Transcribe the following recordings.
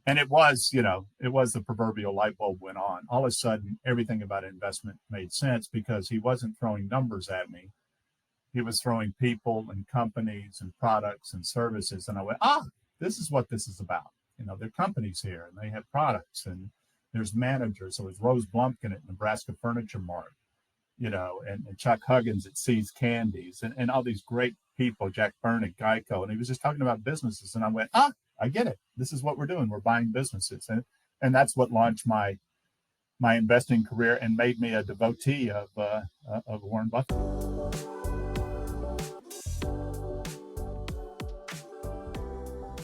And it was, it was the proverbial light bulb went on. All of a sudden, everything about investment made sense because he wasn't throwing numbers at me. He was throwing people and companies and products and services. And I went, this is what this is about. There are companies here and they have products and there's managers. So it was Rose Blumpkin at Nebraska Furniture Mart, and Chuck Huggins at See's Candies and all these great people, Jack Byrne at Geico. And he was just talking about businesses. And I went, I get it. This is what we're doing. We're buying businesses. And that's what launched my investing career and made me a devotee of Warren Buffett.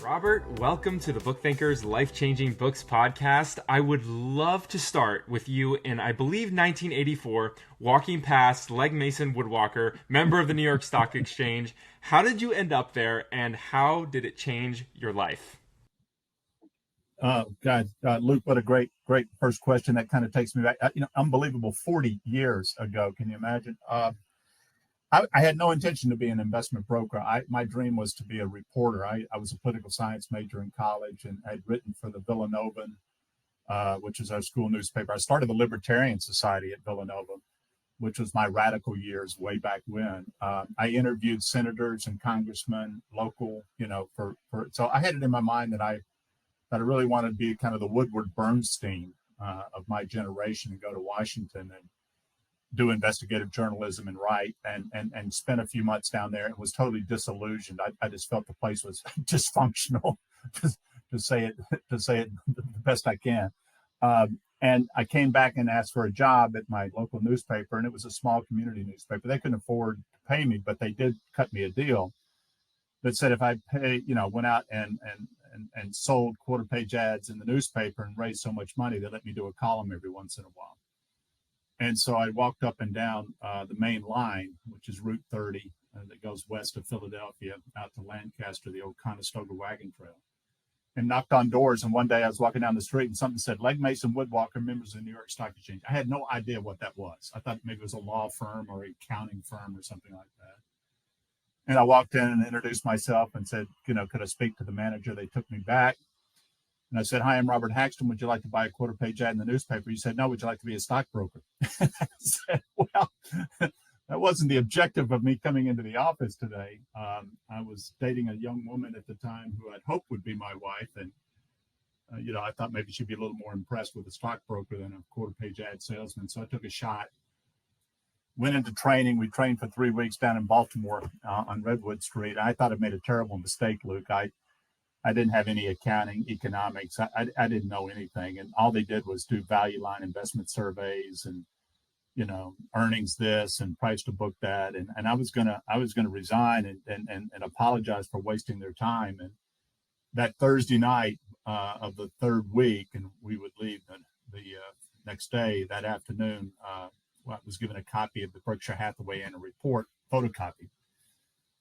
Robert, welcome to the Book Thinkers Life-Changing Books podcast. I would love to start with you in, I believe, 1984, walking past Legg Mason Woodwalker, member of the New York Stock Exchange. How did you end up there, and how did it change your life? God, Luke, what a great first question. That kind of takes me back, unbelievable, 40 years ago. Can you imagine? I had no intention to be an investment broker. My dream was to be a reporter. I was a political science major in college and I'd written for the Villanovan, which is our school newspaper. I started the Libertarian Society at Villanova, which was my radical years way back when. I interviewed senators and congressmen, local, so I had it in my mind that I really wanted to be kind of the Woodward Bernstein of my generation and go to Washington and do investigative journalism and write and spent a few months down there and was totally disillusioned. I just felt the place was dysfunctional, to say it the best I can. And I came back and asked for a job at my local newspaper, and it was a small community newspaper. They couldn't afford to pay me, but they did cut me a deal that said if I went out and sold quarter page ads in the newspaper and raised so much money, they let me do a column every once in a while. And so I walked up and down the main line, which is Route 30, that goes west of Philadelphia out to Lancaster, the old Conestoga wagon trail, and knocked on doors. And one day I was walking down the street and something said, Legg Mason Woodwalker, members of the New York Stock Exchange. I had no idea what that was. I thought maybe it was a law firm or an accounting firm or something like that. And I walked in and introduced myself and said, could I speak to the manager? They took me back. And I said, hi, I'm Robert Hagstrom. Would you like to buy a quarter page ad in the newspaper? He said, no, would you like to be a stockbroker? I said, well, that wasn't the objective of me coming into the office today. I was dating a young woman at the time who I'd hoped would be my wife. And, I thought maybe she'd be a little more impressed with a stockbroker than a quarter page ad salesman. So I took a shot, went into training. We trained for 3 weeks down in Baltimore on Redwood Street. I thought I'd made a terrible mistake, Luke. I didn't have any accounting, economics. I didn't know anything. And all they did was do value line investment surveys and, earnings this and price to book that. And I was gonna resign and apologize for wasting their time. And that Thursday night of the third week, and we would leave the next day, that afternoon, I was given a copy of the Berkshire Hathaway annual report, photocopied,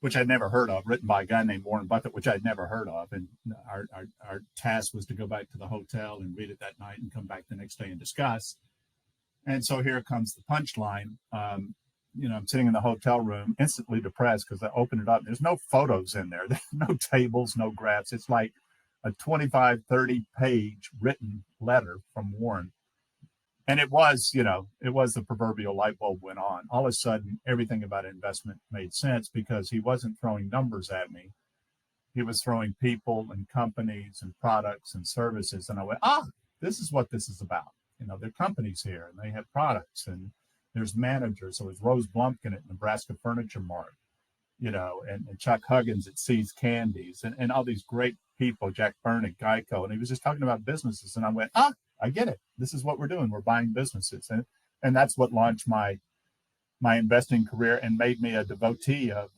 which I'd never heard of, written by a guy named Warren Buffett, which I'd never heard of. And our task was to go back to the hotel and read it that night and come back the next day and discuss. And so here comes the punchline. I'm sitting in the hotel room, instantly depressed because I open it up. There's no photos in there. There's no tables, no graphs. It's like a 25, 30 page written letter from Warren. And it was the proverbial light bulb went on. All of a sudden, everything about investment made sense because he wasn't throwing numbers at me. He was throwing people and companies and products and services. And I went, this is what this is about. There are companies here and they have products and there's managers. So it was Rose Blumpkin at Nebraska Furniture Mart, and Chuck Huggins at See's Candies and all these great people, Jack Byrne at Geico. And he was just talking about businesses. And I went, I get it. This is what we're doing. We're buying businesses. And that's what launched my investing career and made me a devotee of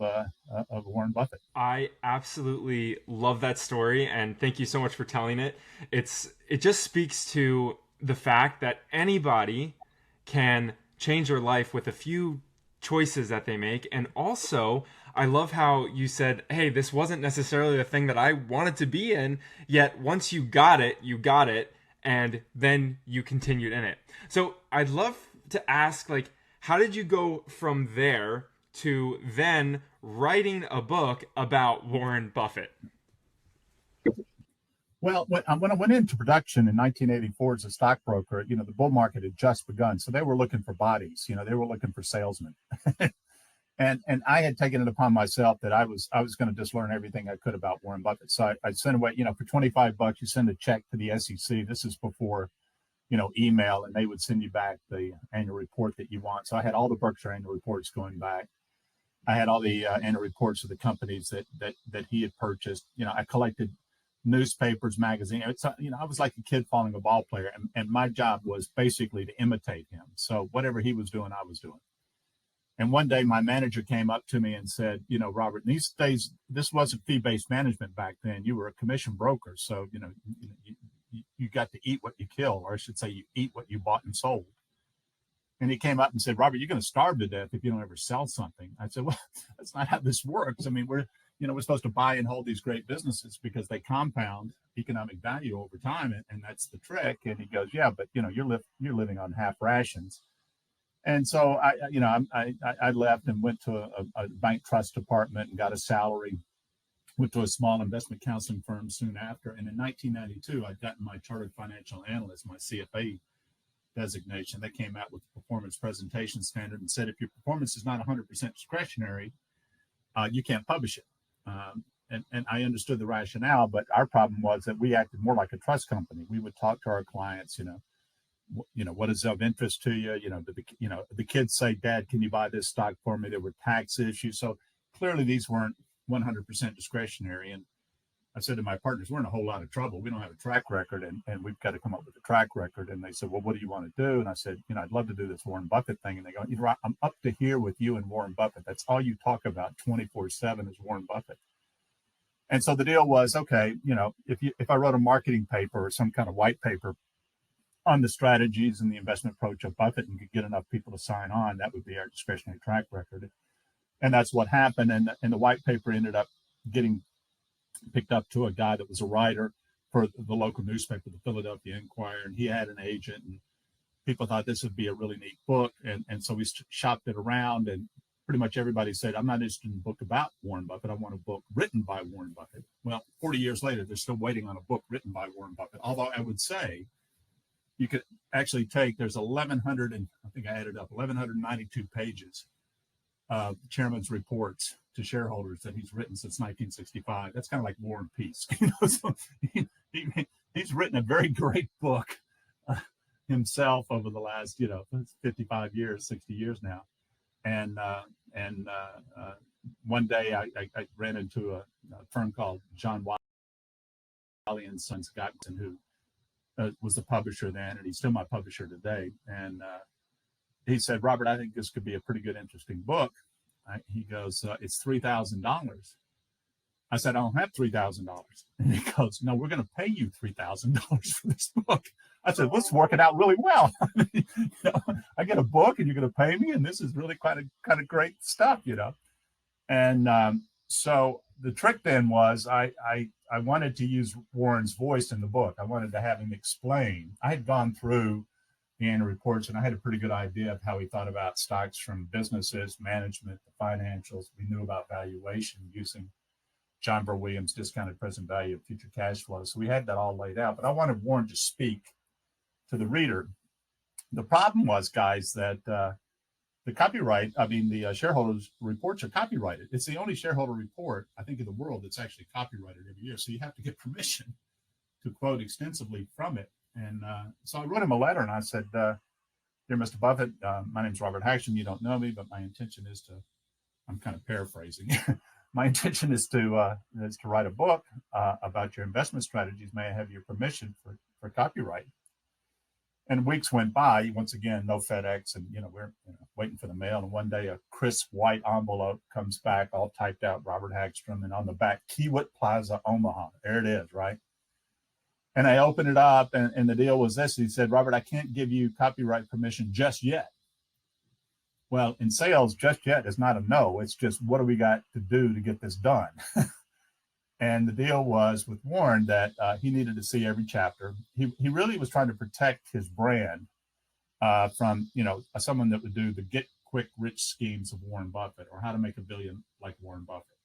Warren Buffett. I absolutely love that story. And thank you so much for telling it. It just speaks to the fact that anybody can change their life with a few choices that they make. And also, I love how you said, hey, this wasn't necessarily the thing that I wanted to be in, yet once you got it, and then you continued in it. So I'd love to ask, how did you go from there to then writing a book about Warren Buffett? Well, when I went into production in 1984 as a stockbroker, the bull market had just begun. So they were looking for bodies, they were looking for salesmen. And I had taken it upon myself that I was going to just learn everything I could about Warren Buffett. So I sent away, for $25, you send a check to the SEC. This is before, email, and they would send you back the annual report that you want. So I had all the Berkshire annual reports going back. I had all the annual reports of the companies that he had purchased. I collected newspapers, magazines. I was like a kid following a ball player, and my job was basically to imitate him. So whatever he was doing, I was doing. And one day my manager came up to me and said, Robert, in these days, this wasn't fee-based management back then. You were a commission broker. So, you got to eat what you kill, or I should say you eat what you bought and sold. And he came up and said, Robert, you're going to starve to death if you don't ever sell something. I said, well, that's not how this works. I mean, we're supposed to buy and hold these great businesses because they compound economic value over time. And that's the trick. And he goes, yeah, but you're living on half rations. And so I left and went to a bank trust department and got a salary, went to a small investment counseling firm soon after. And in 1992, I'd gotten my Chartered Financial Analyst, my CFA designation. They came out with the performance presentation standard and said, if your performance is not 100% discretionary, you can't publish it. And I understood the rationale, but our problem was that we acted more like a trust company. We would talk to our clients, what is of interest to you? The kids say, Dad, can you buy this stock for me? There were tax issues. So clearly these weren't 100% discretionary. And I said to my partners, we're in a whole lot of trouble. We don't have a track record, and we've got to come up with a track record. And they said, well, what do you want to do? And I said, I'd love to do this Warren Buffett thing. And they go, I'm up to here with you and Warren Buffett. That's all you talk about 24/7 is Warren Buffett. And so the deal was, okay, if I wrote a marketing paper or some kind of white paper on the strategies and the investment approach of Buffett and could get enough people to sign on, that would be our discretionary track record. And that's what happened. And the white paper ended up getting picked up to a guy that was a writer for the local newspaper, the Philadelphia Inquirer, and he had an agent, and people thought this would be a really neat book. And so we shopped it around, and pretty much everybody said, I'm not interested in a book about Warren Buffett. I want a book written by Warren Buffett. Well, 40 years later, they're still waiting on a book written by Warren Buffett. Although I would say you could actually there's 1,100, and I think I added up 1,192 pages of chairman's reports to shareholders that he's written since 1965. That's kind of like War and Peace. So he's written a very great book himself over the last 55 years, 60 years now. And one day I ran into a firm called John Wiley and Sons Gottson, who was the publisher then, and he's still my publisher today. And he said, Robert, I think this could be a pretty good, interesting book. He goes, it's $3,000. I said, I don't have $3,000. And he goes, no, we're going to pay you $3,000 for this book. I said, let's work it out really well. I get a book and you're going to pay me, and this is really kind of great stuff, And so the trick then was I wanted to use Warren's voice in the book. I wanted to have him explain. I had gone through the annual reports, and I had a pretty good idea of how he thought about stocks from businesses, management, the financials. We knew about valuation using John Burr Williams' discounted present value of future cash flow. So we had that all laid out, but I wanted Warren to speak to the reader. The problem was, guys, that the shareholders' reports are copyrighted. It's the only shareholder report, I think, in the world that's actually copyrighted every year. So you have to get permission to quote extensively from it. And so I wrote him a letter, and I said, Dear Mr. Buffett, my name's Robert Hagstrom. You don't know me, but my intention is to, I'm kind of paraphrasing. My intention is to write a book about your investment strategies. May I have your permission for copyright? And weeks went by. Once again, no FedEx, and we're waiting for the mail. And one day, a crisp white envelope comes back, all typed out, Robert Hagstrom, and on the back, Kiewit Plaza, Omaha. There it is, right? And I opened it up, and the deal was this. He said, Robert, I can't give you copyright permission just yet. Well, in sales, just yet is not a no. It's just, what do we got to do to get this done? And the deal was with Warren that he needed to see every chapter. He really was trying to protect his brand from, someone that would do the get quick rich schemes of Warren Buffett, or how to make $1 billion like Warren Buffett.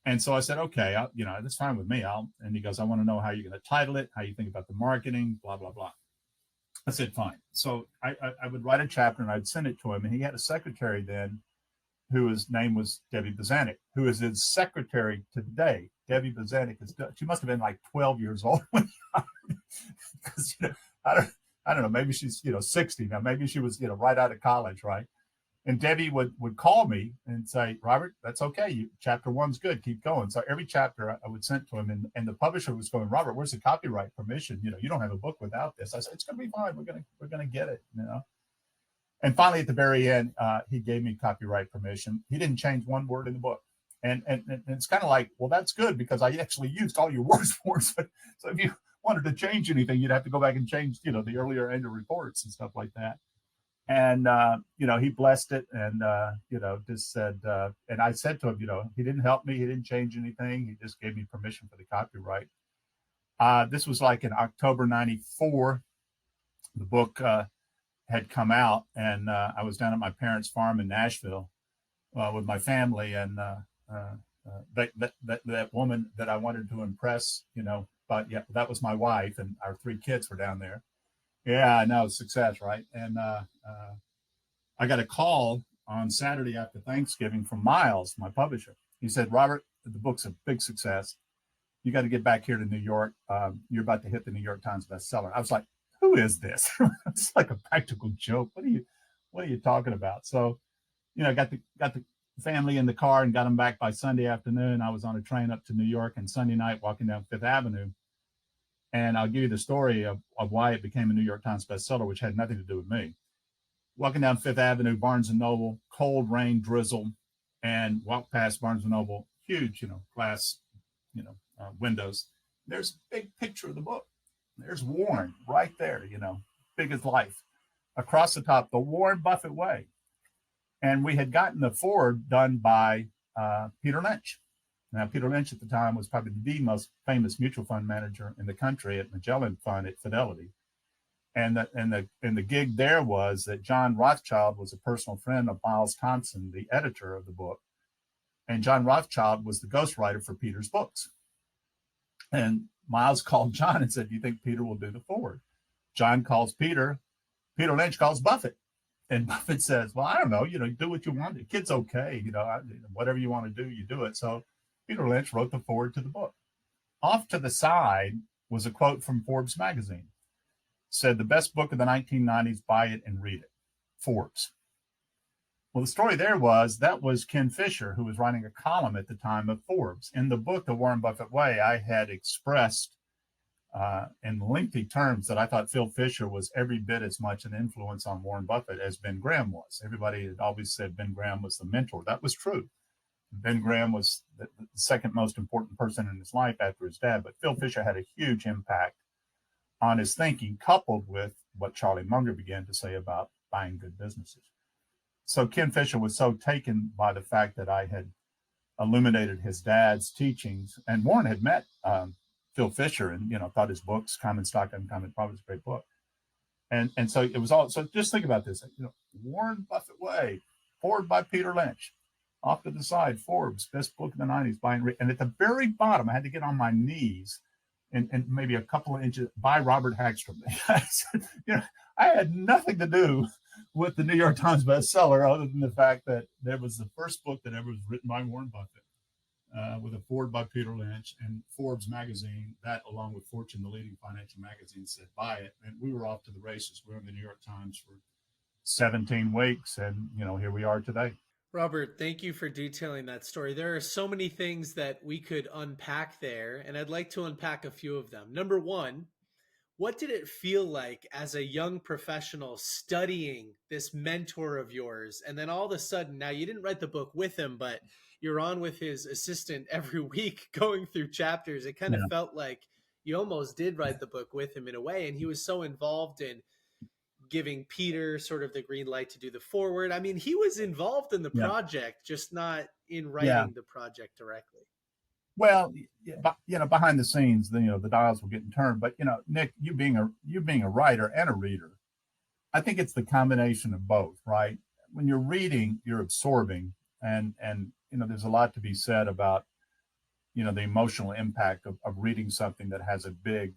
And so I said, okay, that's fine with me. And he goes, I want to know how you're going to title it, how you think about the marketing, blah, blah, blah. I said, fine. So I would write a chapter and I'd send it to him. And he had a secretary then whose name was Debbie Bazanik, who is his secretary today. Debbie Bazanik she must have been like 12 years old when because I don't know, maybe she's 60 now, maybe she was right out of college, right? And Debbie would call me and say, Robert, that's okay. Chapter 1's good. Keep going. So every chapter I would send to him, and the publisher was going, Robert, where's the copyright permission? You don't have a book without this. I said, it's going to be fine. We're gonna get it. And finally, at the very end, he gave me copyright permission. He didn't change one word in the book. And it's kind of like, well, that's good because I actually used all your words for it. So if you wanted to change anything, you'd have to go back and change, the earlier annual reports and stuff like that. And, he blessed it and, just said, and I said to him, he didn't help me. He didn't change anything. He just gave me permission for the copyright. This was like in October 94. The book had come out, and I was down at my parents' farm in Nashville with my family. And that woman that I wanted to impress, but yeah, that was my wife, and our 3 kids were down there. Yeah, I know, success, right? And I got a call on Saturday after Thanksgiving from Miles, my publisher. He said, Robert, the book's a big success. You got to get back here to New York. You're about to hit the New York Times bestseller. I was like, who is this? It's like a practical joke. What are you talking about? So, got the family in the car and got them back by Sunday afternoon. I was on a train up to New York, and Sunday night walking down Fifth Avenue. And I'll give you the story of why it became a New York Times bestseller, which had nothing to do with me. Walking down Fifth Avenue, Barnes & Noble, cold, rain, drizzle, and walk past Barnes & Noble, huge, glass, windows. There's a big picture of the book. There's Warren right there, big as life. Across the top, the Warren Buffett Way. And we had gotten the foreword done by Peter Lynch. Now, Peter Lynch at the time was probably the most famous mutual fund manager in the country at Magellan Fund at Fidelity. And the gig there was that John Rothschild was a personal friend of Miles Thompson, the editor of the book. And John Rothschild was the ghostwriter for Peter's books. And Miles called John and said, do you think Peter will do the foreword? John calls Peter. Peter Lynch calls Buffett. And Buffett says, well, I don't know, do what you want. The kid's okay. Whatever you want to do, you do it. So Peter Lynch wrote the foreword to the book. Off to the side was a quote from Forbes magazine. Said, the best book of the 1990s, buy it and read it. Forbes. Well, the story there was Ken Fisher, who was writing a column at the time of Forbes. In the book, The Warren Buffett Way, I had expressed in lengthy terms that I thought Phil Fisher was every bit as much an influence on Warren Buffett as Ben Graham was. Everybody had always said Ben Graham was the mentor. That was true. Ben Graham was the second most important person in his life after his dad, but Phil Fisher had a huge impact on his thinking, coupled with what Charlie Munger began to say about buying good businesses. So Ken Fisher was so taken by the fact that I had illuminated his dad's teachings, and Warren had met Phil Fisher and, thought his books, Common Stock, Uncommon Profits, a great book. And so it was all, so just think about this, Warren Buffett Way, forward by Peter Lynch. Off to the side, Forbes, best book of the 90s, and at the very bottom, I had to get on my knees and maybe a couple of inches by Robert Hagstrom. I had nothing to do with the New York Times bestseller other than the fact that there was the first book that ever was written by Warren Buffett with a foreword by Peter Lynch, and Forbes magazine, that along with Fortune, the leading financial magazine, said buy it. And we were off to the races. We were in the New York Times for 17 weeks, and here we are today. Robert, thank you for detailing that story. There are so many things that we could unpack there, and I'd like to unpack a few of them. Number one, what did it feel like as a young professional studying this mentor of yours? And then all of a sudden, now you didn't write the book with him, but you're on with his assistant every week going through chapters. It kind of felt like you almost did write the book with him in a way, and he was so involved in giving Peter sort of the green light to do the forward. I mean, he was involved in the project, just not in writing the project directly. Well, behind the scenes, the dials were getting turned. But Nick, you being a writer and a reader, I think it's the combination of both, right? When you're reading, you're absorbing, and there's a lot to be said about the emotional impact of reading something that has a big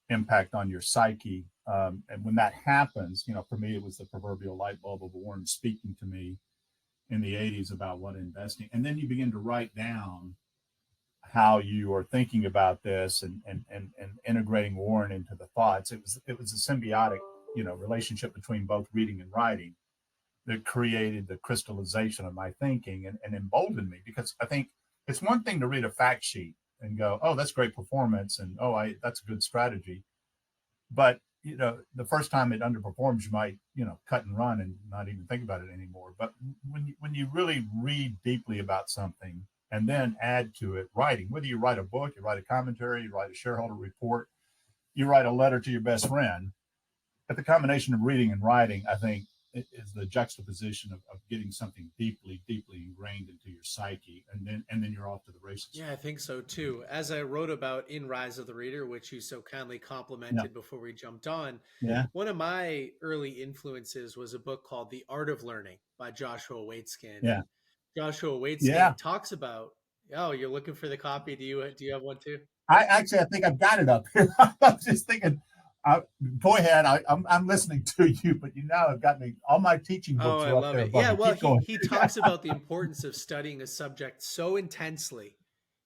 impact on your psyche. And when that happens, for me, it was the proverbial light bulb of Warren speaking to me in the 80s about what investing. And then you begin to write down how you are thinking about this and integrating Warren into the thoughts. It was a symbiotic, relationship between both reading and writing that created the crystallization of my thinking and emboldened me, because I think it's one thing to read a fact sheet and go, oh, that's great performance, and that's a good strategy. But the first time it underperforms, you might cut and run and not even think about it anymore. But when you really read deeply about something and then add to it writing, whether you write a book, you write a commentary, you write a shareholder report, you write a letter to your best friend, but the combination of reading and writing, I think, is the juxtaposition of getting something deeply ingrained into your psyche, and then you're off to the races. Yeah, I think so too. As I wrote about in Rise of the Reader, which you so kindly complimented before we jumped on, one of my early influences was a book called The Art of Learning by Joshua Waitzkin. Yeah. Joshua Waitzkin talks about, oh, you're looking for the copy. Do you have one too? I think I've got it up here. I was just thinking, go ahead. I'm listening to you, but have got me. All my teaching books are up there. It. Yeah, well, he talks about the importance of studying a subject so intensely,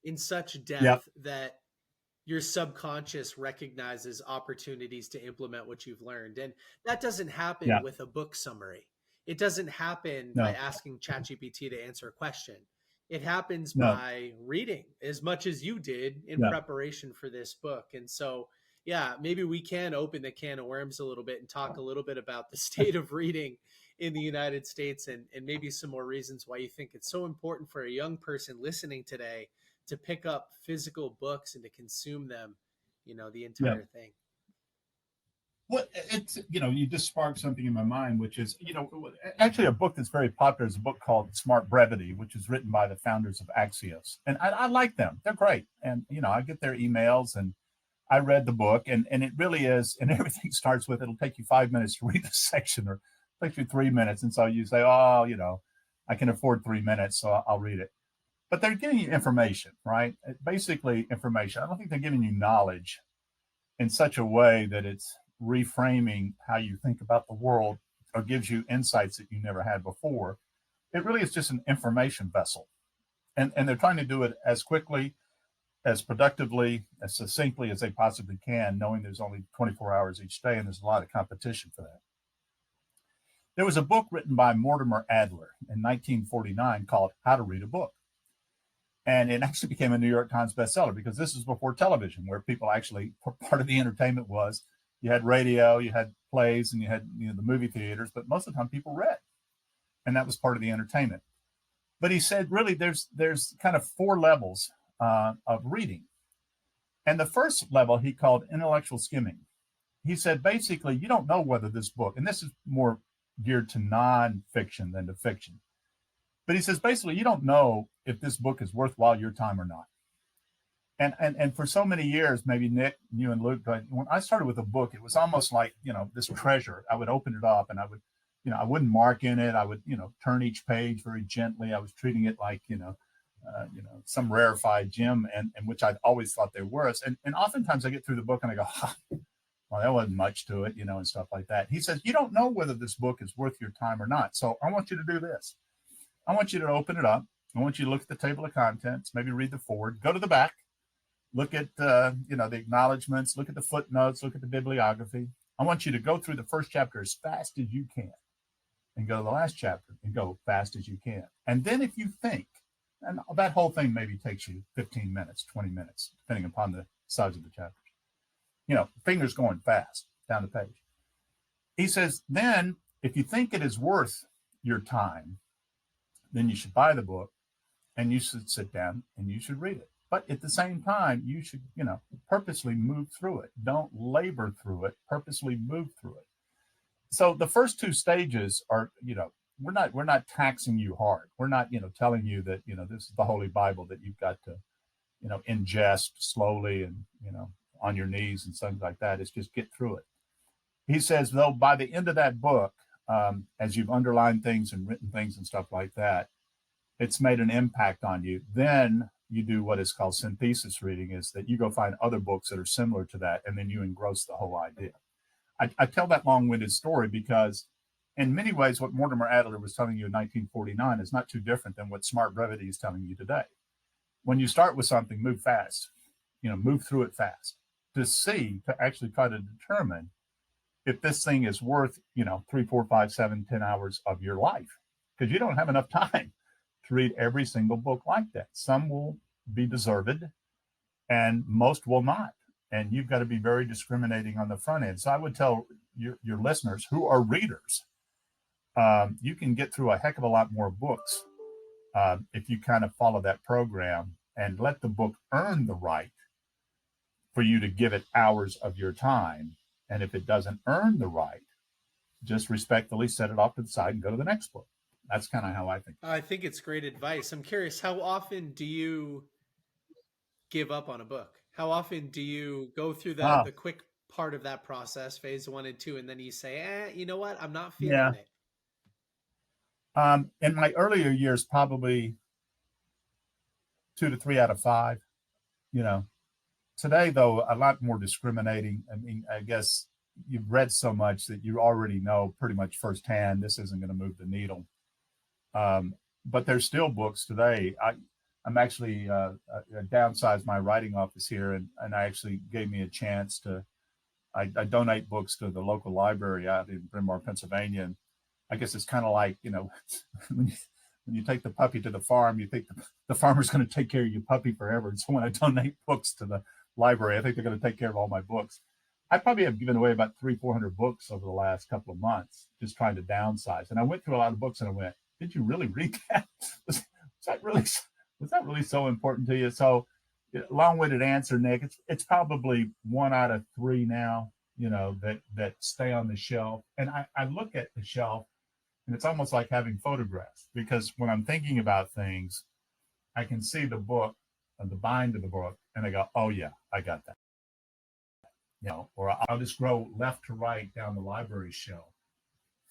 in such depth, that your subconscious recognizes opportunities to implement what you've learned, and that doesn't happen with a book summary. It doesn't happen by asking ChatGPT to answer a question. It happens by reading as much as you did in preparation for this book, and so. Yeah, maybe we can open the can of worms a little bit and talk a little bit about the state of reading in the United States, and maybe some more reasons why you think it's so important for a young person listening today to pick up physical books and to consume them, the entire thing. Well, it's, you just sparked something in my mind, which is, actually a book that's very popular is a book called Smart Brevity, which is written by the founders of Axios. And I like them. They're great. And, I get their emails, and I read the book, and it really is, and everything starts with, it'll take you 5 minutes to read the section, or it takes you 3 minutes. And so you say, oh, I can afford 3 minutes, so I'll read it. But they're giving you information, right? Basically information. I don't think they're giving you knowledge in such a way that it's reframing how you think about the world or gives you insights that you never had before. It really is just an information vessel. And they're trying to do it as quickly, as productively, as succinctly as they possibly can, knowing there's only 24 hours each day, and there's a lot of competition for that. There was a book written by Mortimer Adler in 1949 called How to Read a Book. And it actually became a New York Times bestseller, because this was before television, where people actually, part of the entertainment was, you had radio, you had plays, and you had the movie theaters, but most of the time people read. And that was part of the entertainment. But he said, really, there's kind of 4 levels of reading. And the first level he called intellectual skimming. He said, basically, you don't know whether this book, and this is more geared to nonfiction than to fiction, but he says, basically, you don't know if this book is worthwhile your time or not. And for so many years, maybe Nick, you and Luke, when I started with a book, it was almost like, this treasure. I would open it up, and I would, I wouldn't mark in it. I would, turn each page very gently. I was treating it like, some rarefied gem, and which I'd always thought they were. And oftentimes I get through the book and I go, well, that wasn't much to it, and stuff like that. He says, you don't know whether this book is worth your time or not. So I want you to do this. I want you to open it up. I want you to look at the table of contents, maybe read the forward, go to the back, look at, the acknowledgments, look at the footnotes, look at the bibliography. I want you to go through the first chapter as fast as you can, and go to the last chapter and go fast as you can. And then if you think, and that whole thing maybe takes you 15 minutes, 20 minutes, depending upon the size of the chapters. Fingers going fast down the page. He says, then if you think it is worth your time, then you should buy the book, and you should sit down and you should read it. But at the same time, you should, purposely move through it. Don't labor through it, purposely move through it. So the first 2 stages are, we're not taxing you hard. We're not, telling you that, this is the Holy Bible that you've got to, ingest slowly and, on your knees and things like that. It's just get through it. He says, though, by the end of that book, as you've underlined things and written things and stuff like that, it's made an impact on you. Then you do what is called synthesis reading, is that you go find other books that are similar to that, and then you engross the whole idea. I tell that long-winded story because in many ways, what Mortimer Adler was telling you in 1949 is not too different than what Smart Brevity is telling you today. When you start with something, move fast, move through it fast to actually try to determine if this thing is worth, 3, 4, 5, 7, 10 hours of your life, because you don't have enough time to read every single book like that. Some will be deserved and most will not. And you've got to be very discriminating on the front end. So I would tell your listeners who are readers, you can get through a heck of a lot more books if you kind of follow that program and let the book earn the right for you to give it hours of your time. And if it doesn't earn the right, just respectfully set it off to the side and go to the next book. That's kind of how I think. I think it's great advice. I'm curious, how often do you give up on a book? How often do you go through the quick part of that process, phase 1 and 2, and then you say, you know what? I'm not feeling it. In my earlier years, probably 2 to 3 out of 5, Today, though, a lot more discriminating. I mean, I guess you've read so much that you already know pretty much firsthand this isn't going to move the needle. But there's still books today. I'm actually downsized my writing office here, and I actually gave me a chance to. I donate books to the local library out in Bryn Mawr, Pennsylvania. And I guess it's kind of like, when you take the puppy to the farm, you think the farmer's going to take care of your puppy forever. And so when I donate books to the library, I think they're going to take care of all my books. I probably have given away about 300-400 books over the last couple of months, just trying to downsize. And I went through a lot of books and I went, did you really read that? Was that really so important to you? So long-winded answer, Nick, it's probably 1 out of 3 now, that stay on the shelf. And I look at the shelf and it's almost like having photographs, because when I'm thinking about things, I can see the book, the bind of the book, and I go, oh yeah, I got that. Or I'll just scroll left to right down the library shelf,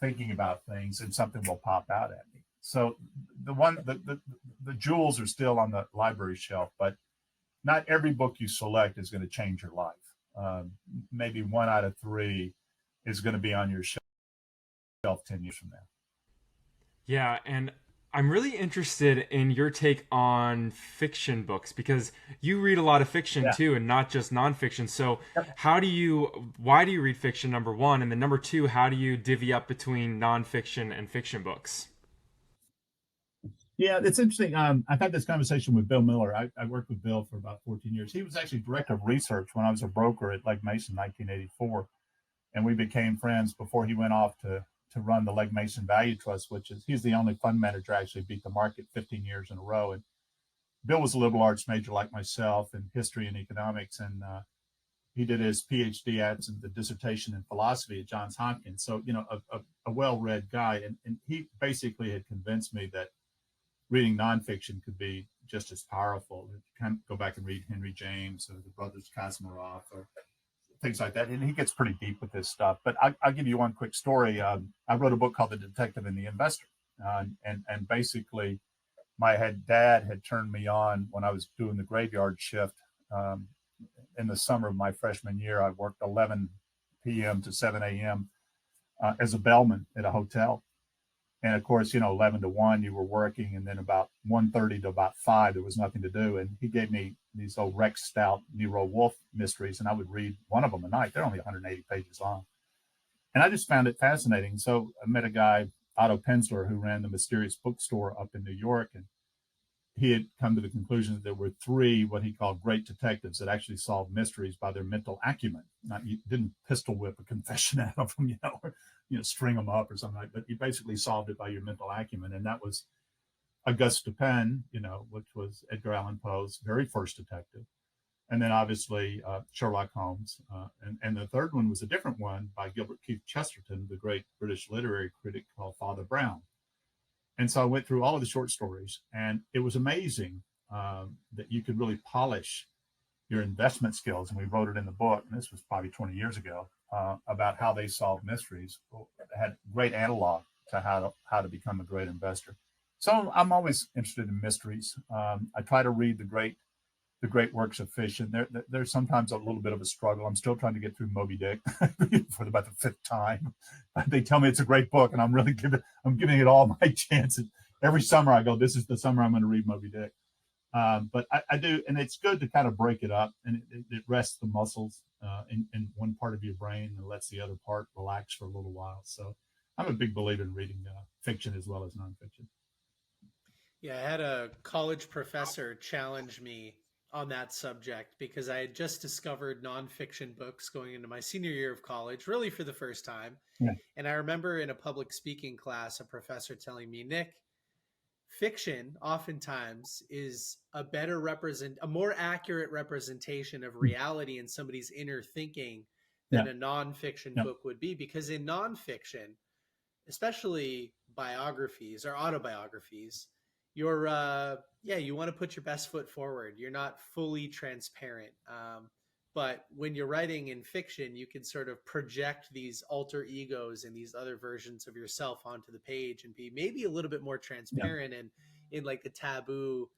thinking about things, and something will pop out at me. So the jewels are still on the library shelf, but not every book you select is going to change your life. Maybe 1 out of 3 is going to be on your shelf 10 years from now. Yeah, and I'm really interested in your take on fiction books, because you read a lot of fiction too, and not just nonfiction. So why do you read fiction, number one? And then number 2, how do you divvy up between nonfiction and fiction books? Yeah, it's interesting. I've had this conversation with Bill Miller. I worked with Bill for about 14 years. He was actually director of research when I was a broker at Legg Mason in 1984. And we became friends before he went off to run the Legg Mason Value Trust, he's the only fund manager actually beat the market 15 years in a row. And Bill was a liberal arts major like myself in history and economics. And he did his PhD and the dissertation in philosophy at Johns Hopkins. So, a well-read guy. And he basically had convinced me that reading nonfiction could be just as powerful. You can go back and read Henry James or the Brothers Karamazov or things like that. And he gets pretty deep with this stuff. But I'll give you one quick story. I wrote a book called The Detective and the Investor. And basically, my dad had turned me on when I was doing the graveyard shift. In the summer of my freshman year, I worked 11 p.m. to 7 a.m. As a bellman at a hotel. And of course, 11 to 1, you were working. And then about 1:30 to about 5, there was nothing to do. And he gave me these old Rex Stout, Nero Wolfe mysteries. And I would read one of them a night. They're only 180 pages long. And I just found it fascinating. So I met a guy, Otto Penzler, who ran the Mysterious Bookstore up in New York. And he had come to the conclusion that there were 3 what he called great detectives that actually solved mysteries by their mental acumen. Not, you didn't pistol whip a confession out of them, or string them up or something like that. But you basically solved it by your mental acumen. And that was Auguste Dupin, which was Edgar Allan Poe's very first detective. And then obviously Sherlock Holmes. And the third one was a different one by Gilbert Keith Chesterton, the great British literary critic, called Father Brown. And so I went through all of the short stories, and it was amazing that you could really polish your investment skills. And we wrote it in the book, and this was probably 20 years ago, about how they solved mysteries. It had great analog to how to become a great investor. So I'm always interested in mysteries. I try to read the great works of fiction. There's sometimes a little bit of a struggle. I'm still trying to get through Moby Dick for about the fifth time. They tell me it's a great book, and I'm giving it all my chances. Every summer I go, this is the summer I'm going to read Moby Dick. But I do, and it's good to kind of break it up, and it rests the muscles in one part of your brain and lets the other part relax for a little while. So I'm a big believer in reading fiction as well as nonfiction. Yeah, I had a college professor challenge me on that subject because I had just discovered nonfiction books going into my senior year of college, really for the first time. Yeah. And I remember in a public speaking class, a professor telling me, Nick, fiction oftentimes is a more accurate representation of reality in somebody's inner thinking than Yeah. a nonfiction Yeah. book would be. Because in nonfiction, especially biographies or autobiographies, you want to put your best foot forward. You're not fully transparent. But when you're writing in fiction, you can sort of project these alter egos and these other versions of yourself onto the page and be maybe a little bit more Yeah. transparent and in like the taboo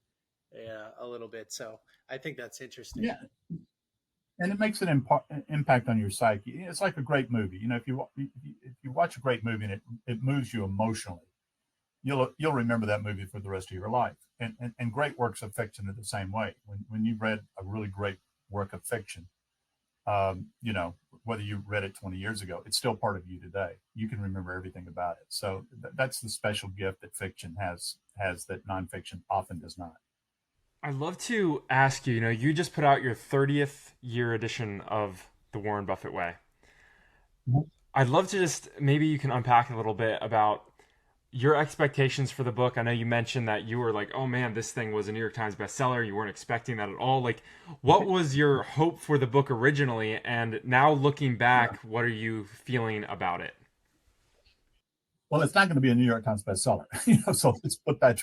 a little bit. So I think that's interesting. Yeah. And it makes an impact on your psyche. It's like a great movie. If you watch a great movie and it moves you emotionally, you'll remember that movie for the rest of your life. And great works of fiction are the same way. When you read a really great work of fiction, whether you read it 20 years ago, it's still part of you today. You can remember everything about it. So that's the special gift that fiction has that nonfiction often does not. I'd love to ask you, you just put out your 30th year edition of The Warren Buffett Way. Mhm. I'd love to just, maybe you can unpack a little bit about your expectations for the book. I know you mentioned that you were like, oh man, this thing was a New York Times bestseller. You weren't expecting that at all. Like, what was your hope for the book originally? And now looking back, what are you feeling about it? Well, it's not going to be a New York Times bestseller, so let's put that.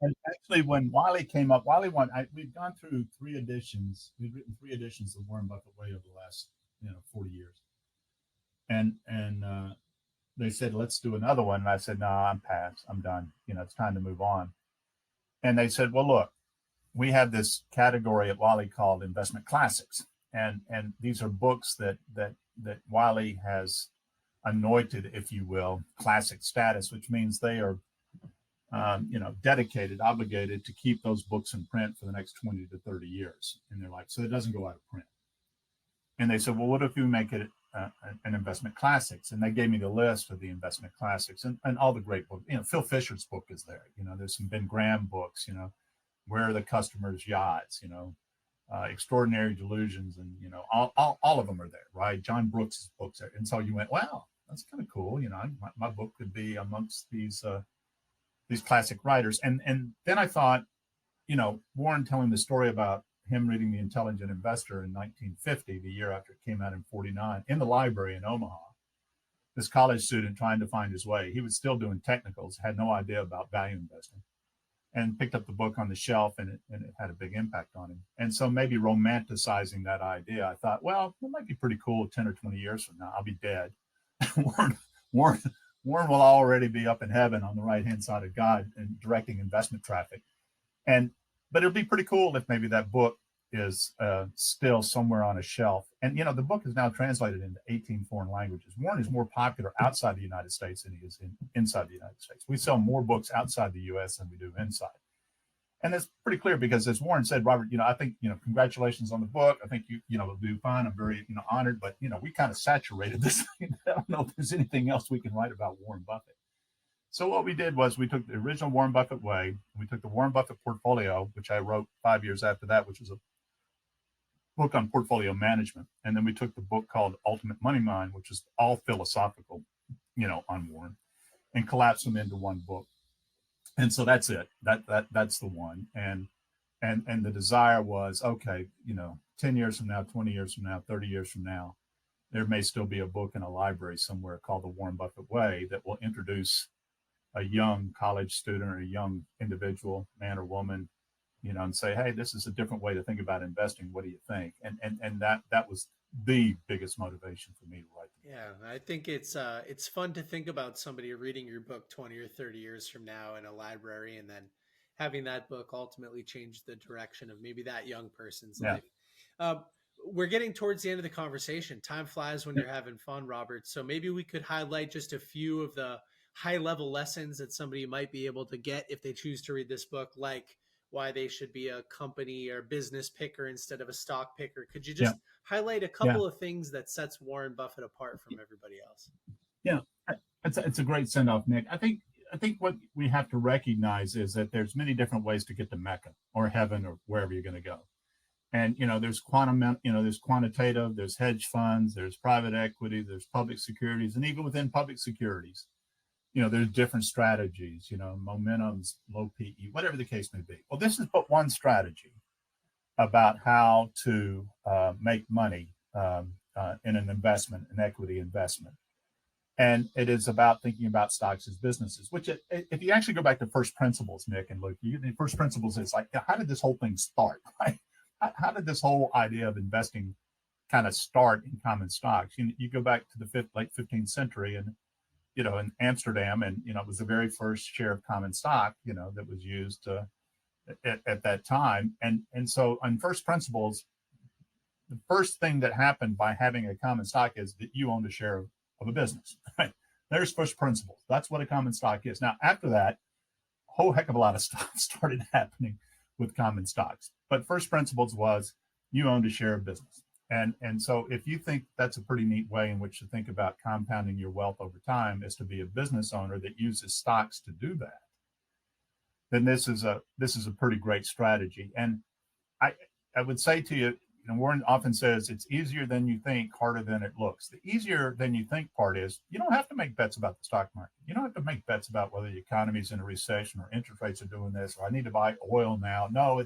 And actually, when Wiley came up, we've gone through 3 editions. We've written 3 editions of Warren Buffett Way over the last, 40 years. And they said, let's do another one. And I said, no, I'm past. I'm done. It's time to move on. And they said, well, look, we have this category at Wiley called investment classics. And these are books that Wiley has anointed, if you will, classic status, which means they are dedicated, obligated to keep those books in print for the next 20 to 30 years. And they're like, so it doesn't go out of print. And they said, well, what if you make it an investment classics? And they gave me the list of the investment classics and all the great books. Phil Fisher's book is there. There's some Ben Graham books, Where Are the Customers' Yachts, Extraordinary Delusions. And, all of them are there, right? John Brooks' books there. And so you went, wow, that's kind of cool. My book could be amongst these classic writers. And then I thought, Warren telling the story about him reading The Intelligent Investor in 1950, the year after it came out in 49, in the library in Omaha, this college student trying to find his way. He was still doing technicals, had no idea about value investing, and picked up the book on the shelf, and it had a big impact on him. And so maybe romanticizing that idea, I thought, well, it might be pretty cool 10 or 20 years from now. I'll be dead. Warren will already be up in heaven on the right-hand side of God and directing investment traffic. But it'll be pretty cool if maybe that book is still somewhere on a shelf. And, the book is now translated into 18 foreign languages. Warren is more popular outside the United States than he is inside the United States. We sell more books outside the U.S. than we do inside. And that's pretty clear because, as Warren said, Robert, I think, congratulations on the book. I think will do fine. I'm very, honored. But, we kind of saturated this thing. I don't know if there's anything else we can write about Warren Buffett. So what we did was we took the original Warren Buffett Way, we took the Warren Buffett Portfolio, which I wrote 5 years after that, which was a book on portfolio management. And then we took the book called Ultimate Money Mind, which is all philosophical, on Warren, and collapsed them into one book. And so that's it. That's the one. And the desire was, okay, 10 years from now, 20 years from now, 30 years from now, there may still be a book in a library somewhere called the Warren Buffett Way that will introduce a young college student or a young individual, man or woman, and say, hey, this is a different way to think about investing. What do you think? And that was the biggest motivation for me to write the book. Yeah, I think it's fun to think about somebody reading your book 20 or 30 years from now in a library, and then having that book ultimately change the direction of maybe that young person's Yeah. life. Um, we're getting towards the end of the conversation. Time flies when you're having fun, Robert. So maybe we could highlight just a few of the high level lessons that somebody might be able to get if they choose to read this book, like why they should be a company or business picker instead of a stock picker. Could you Yeah. just highlight a Yeah. couple of things that sets Warren Buffett apart from everybody else? Yeah. It's a great send off, Nick. I think what we have to recognize is that there's many different ways to get to Mecca or heaven or wherever you're going to go. And, there's there's quantitative, there's hedge funds, there's private equity, there's public securities. And even within public securities, there's different strategies, momentums, low PE, whatever the case may be. Well, this is but one strategy about how to make money in an equity investment. And it is about thinking about stocks as businesses, which if you actually go back to first principles, Nick and Luke, the first principles is like, how did this whole thing start, right? How did this whole idea of investing kind of start in common stocks? You go back to the late 15th century and, in Amsterdam, and, it was the very first share of common stock, that was used at that time. And so on first principles, the first thing that happened by having a common stock is that you owned a share of a business, right? There's first principles. That's what a common stock is. Now, after that, a whole heck of a lot of stuff started happening with common stocks. But first principles was you owned a share of business. And so if you think that's a pretty neat way in which to think about compounding your wealth over time is to be a business owner that uses stocks to do that, then this is a pretty great strategy. And I would say to you, Warren often says it's easier than you think, harder than it looks. The easier than you think part is you don't have to make bets about the stock market. You don't have to make bets about whether the economy is in a recession or interest rates are doing this, or I need to buy oil now. No,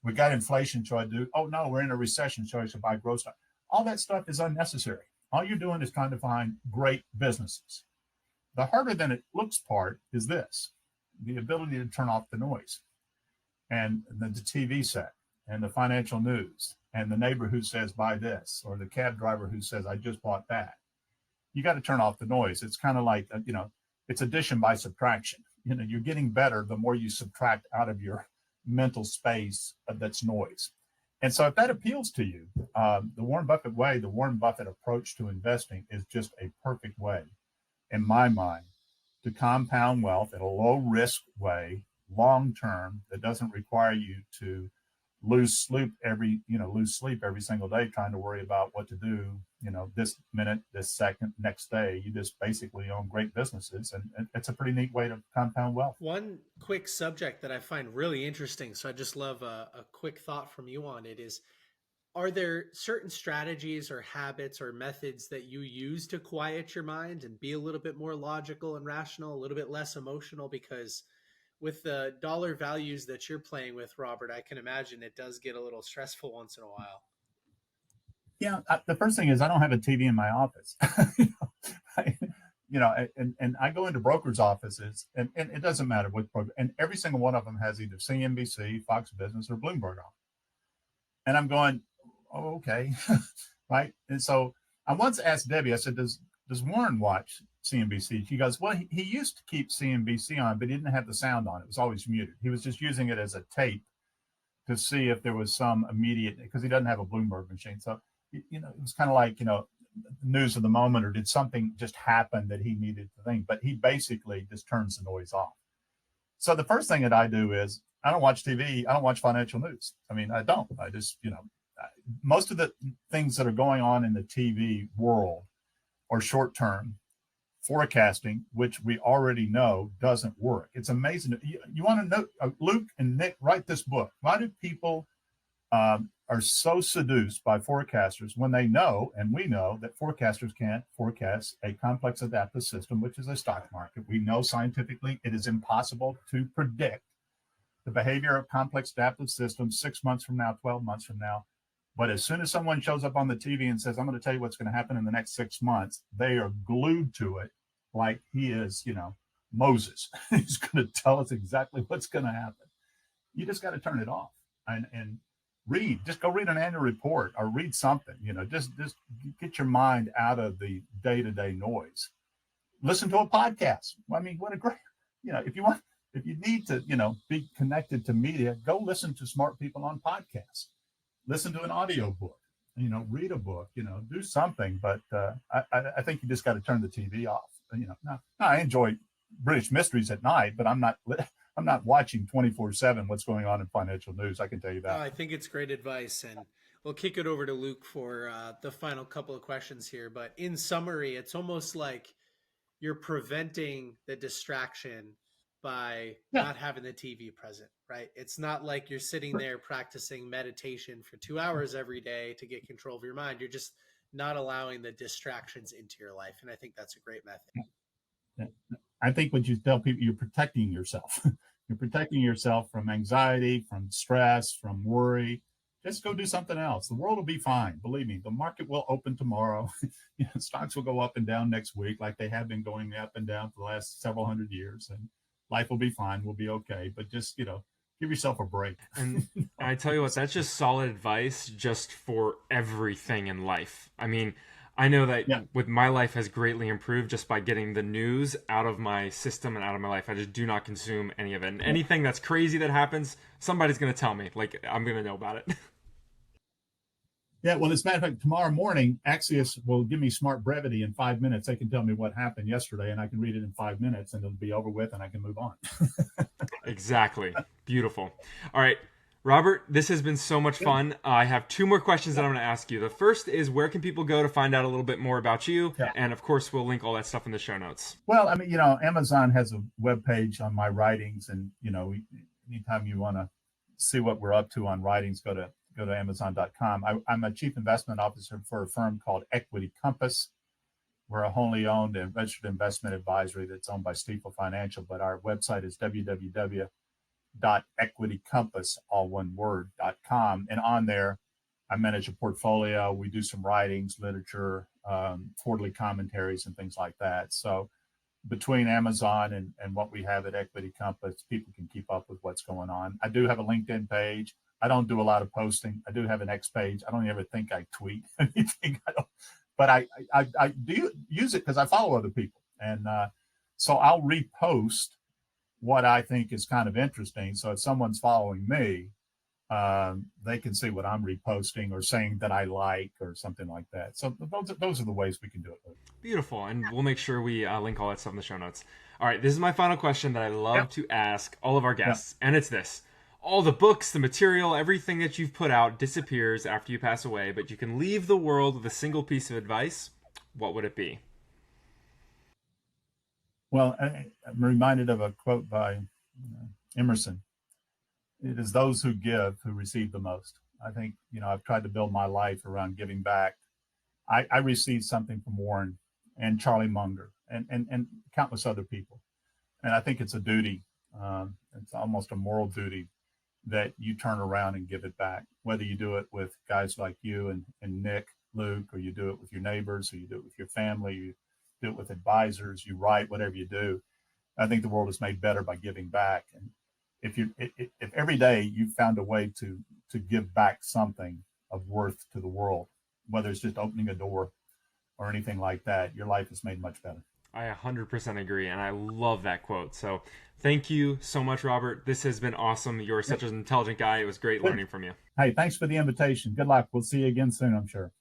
we got inflation, so I do. Oh, no, we're in a recession, so I should buy growth stock. All that stuff is unnecessary. All you're doing is trying to find great businesses. The harder than it looks part is this, the ability to turn off the noise and the TV set and the financial news and the neighbor who says buy this, or the cab driver who says I just bought that. You got to turn off the noise. It's kind of like, it's addition by subtraction. You're getting better the more you subtract out of your mental space that's noise. And so if that appeals to you, the Warren Buffett way, the Warren Buffett approach to investing is just a perfect way, in my mind, to compound wealth in a low risk way, long term, that doesn't require you to lose sleep every single day trying to worry about what to do, this minute, this second, next day. You just basically own great businesses, and it's a pretty neat way to compound wealth. One quick subject that I find really interesting, so I just love a quick thought from you on it is, are there certain strategies or habits or methods that you use to quiet your mind and be a little bit more logical and rational, a little bit less emotional? Because with the dollar values that you're playing with, Robert, I can imagine it does get a little stressful once in a while. Yeah, the first thing is I don't have a TV in my office. And I go into brokers' offices, and it doesn't matter what broker, and every single one of them has either CNBC, Fox Business, or Bloomberg on. And I'm going, oh, okay, right? And so I once asked Debbie, I said, does Warren watch CNBC? She goes, well, he used to keep CNBC on, but he didn't have the sound on. It was always muted. He was just using it as a tape to see if there was some immediate, because he doesn't have a Bloomberg machine. So, it was kind of like, news of the moment, or did something just happen that he needed to think? But he basically just turns the noise off. So the first thing that I do is I don't watch TV. I don't watch financial news. I don't. I just, most of the things that are going on in the TV world are short-term forecasting, which we already know doesn't work. It's amazing. You want to know, Luke and Nick, write this book. Why do people are so seduced by forecasters when they know, and we know, that forecasters can't forecast a complex adaptive system, which is a stock market? We know scientifically it is impossible to predict the behavior of complex adaptive systems 6 months from now, 12 months from now. But as soon as someone shows up on the TV and says, I'm going to tell you what's going to happen in the next 6 months, they are glued to it like he is, Moses. He's going to tell us exactly what's going to happen. You just got to turn it off. And read. Just go read an annual report or read something. Just get your mind out of the day-to-day noise. Listen to a podcast. I mean, what a great, if you need to, be connected to media, go listen to smart people on podcasts. Listen to an audio book. Read a book. Do something. But I think you just got to turn the TV off. Now I enjoy British mysteries at night, but I'm not watching 24/7 what's going on in financial news. I can tell you that. I think it's great advice, and we'll kick it over to Luke for the final couple of questions here. But in summary, it's almost like you're preventing the distraction by not having the TV present, right? It's not like you're sitting there practicing meditation for 2 hours every day to get control of your mind. You're just not allowing the distractions into your life. And I think that's a great method. I think what you tell people, you're protecting yourself. You're protecting yourself from anxiety, from stress, from worry. Just go do something else. The world will be fine. Believe me, the market will open tomorrow. Stocks will go up and down next week like they have been going up and down for the last several hundred years. And life will be fine. We'll be okay. But just, give yourself a break. And I tell you what, that's just solid advice just for everything in life. I mean, I know that with my life has greatly improved just by getting the news out of my system and out of my life. I just do not consume any of it. And anything that's crazy that happens, somebody's going to tell me. Like, I'm going to know about it. Yeah, well, as a matter of fact, tomorrow morning, Axios will give me smart brevity in 5 minutes. They can tell me what happened yesterday, and I can read it in 5 minutes, and it'll be over with, and I can move on. Exactly. Beautiful. All right, Robert, this has been so much fun. I have 2 more questions that I'm going to ask you. The first is, where can people go to find out a little bit more about you? Yeah. And, of course, we'll link all that stuff in the show notes. Well, I mean, Amazon has a webpage on my writings, and, anytime you want to see what we're up to on writings, go to Amazon.com. I'm a chief investment officer for a firm called Equity Compass. We're a wholly owned and registered investment advisory that's owned by Stifel Financial, but our website is www.equitycompass, all one word.com. And on there, I manage a portfolio. We do some writings, literature, quarterly commentaries, and things like that. So between Amazon and what we have at Equity Compass, people can keep up with what's going on. I do have a LinkedIn page. I don't do a lot of posting. I do have an X page. I don't ever think I tweet anything. But I do use it because I follow other people. And so I'll repost what I think is kind of interesting. So if someone's following me, they can see what I'm reposting or saying that I like or something like that. So those are the ways we can do it. Beautiful. And we'll make sure we link all that stuff in the show notes. All right. This is my final question that I love to ask all of our guests. And it's this. All the books, the material, everything that you've put out disappears after you pass away, but you can leave the world with a single piece of advice. What would it be? Well, I'm reminded of a quote by Emerson. It is those who give who receive the most. I think, I've tried to build my life around giving back. I received something from Warren and Charlie Munger and countless other people. And I think it's a duty. It's almost a moral duty that you turn around and give it back, whether you do it with guys like you and Nick, Luke, or you do it with your neighbors, or you do it with your family, you do it with advisors, you write, whatever you do. I think the world is made better by giving back. And if every day you found a way to give back something of worth to the world, whether it's just opening a door or anything like that, your life is made much better. I 100% agree, and I love that quote. So thank you so much, Robert. This has been awesome. You're such an intelligent guy. It was great learning from you. Hey, thanks for the invitation. Good luck. We'll see you again soon, I'm sure.